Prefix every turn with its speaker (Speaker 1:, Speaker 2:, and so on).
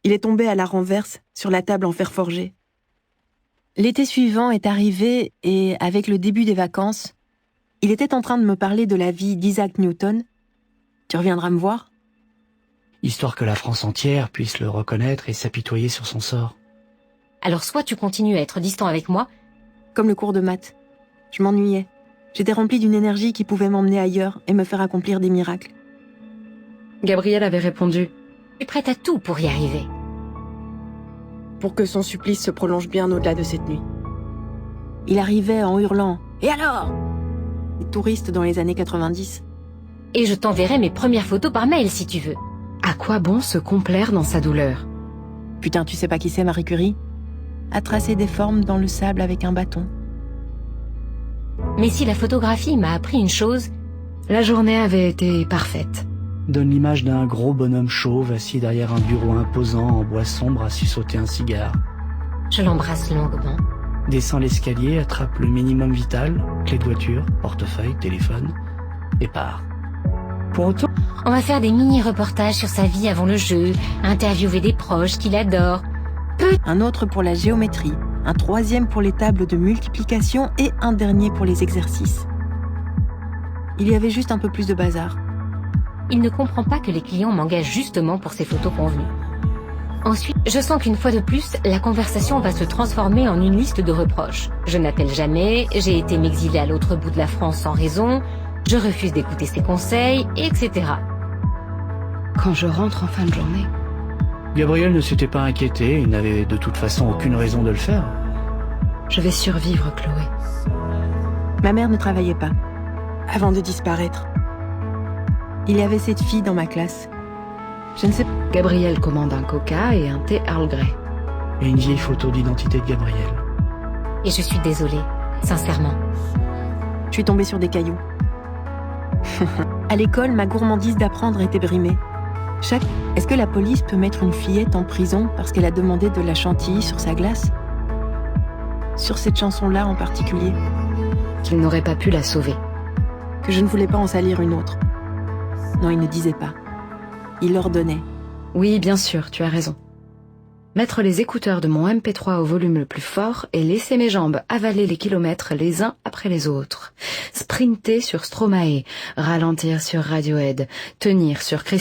Speaker 1: Il est tombé à la renverse sur la table en fer forgé. L'été suivant est arrivé et, avec le début des vacances, il était en train de me parler de la vie d'Isaac Newton. Tu reviendras me voir ?
Speaker 2: Histoire que la France entière puisse le reconnaître et s'apitoyer sur son sort.
Speaker 3: Alors soit tu continues à être distant avec moi...
Speaker 1: Comme le cours de maths. Je m'ennuyais. J'étais remplie d'une énergie qui pouvait m'emmener ailleurs et me faire accomplir des miracles.
Speaker 4: Gabriel avait répondu.
Speaker 3: Je suis prête à tout pour y arriver.
Speaker 1: Pour que son supplice se prolonge bien au-delà de cette nuit. Il arrivait en hurlant « Et alors ?» Les touristes dans les années 90.
Speaker 3: Et je t'enverrai mes premières photos par mail si tu veux.
Speaker 4: À quoi bon se complaire dans sa douleur?
Speaker 1: Putain, tu sais pas qui c'est Marie Curie? A tracé des formes dans le sable avec un bâton.
Speaker 3: Mais si la photographie m'a appris une chose...
Speaker 4: La journée avait été parfaite.
Speaker 2: Donne l'image d'un gros bonhomme chauve assis derrière un bureau imposant en bois sombre à suçoter un cigare.
Speaker 3: Je l'embrasse longuement.
Speaker 2: Descend l'escalier, attrape le minimum vital, clé de voiture, portefeuille, téléphone, et part.
Speaker 4: Pour autant,
Speaker 3: On va faire des mini-reportages sur sa vie avant le jeu, interviewer des proches qu'il adore.
Speaker 1: Un autre pour la géométrie, un troisième pour les tables de multiplication et un dernier pour les exercices. Il y avait juste un peu plus de bazar.
Speaker 3: Il ne comprend pas que les clients m'engagent justement pour ces photos convenues. Ensuite, je sens qu'une fois de plus, la conversation va se transformer en une liste de reproches. Je n'appelle jamais, j'ai été m'exiler à l'autre bout de la France sans raison, je refuse d'écouter ses conseils, etc.
Speaker 4: quand je rentre en fin de journée,
Speaker 2: Gabriel ne s'était pas inquiété, il n'avait de toute façon aucune raison de le faire.
Speaker 4: je vais survivre, Chloé.
Speaker 1: Ma mère ne travaillait pas, avant de disparaître. Il y avait cette fille dans ma classe. Je ne sais pas.
Speaker 4: Gabriel commande un coca et un thé Earl Grey.
Speaker 2: Et une vieille photo d'identité de Gabriel.
Speaker 3: Et je suis désolée, sincèrement.
Speaker 1: Je suis tombée sur des cailloux. À l'école, ma gourmandise d'apprendre était brimée. Est-ce que la police peut mettre une fillette en prison parce qu'elle a demandé de la chantilly sur sa glace? Sur cette chanson-là en particulier.
Speaker 4: Qu'il n'aurait pas pu la sauver.
Speaker 1: Que je ne voulais pas en salir une autre. Non, il ne disait pas. Il ordonnait.
Speaker 4: Oui, bien sûr, tu as raison. Mettre les écouteurs de mon MP3 au volume le plus fort et laisser mes jambes avaler les kilomètres les uns après les autres. Sprinter sur Stromae, ralentir sur Radiohead, tenir sur Christine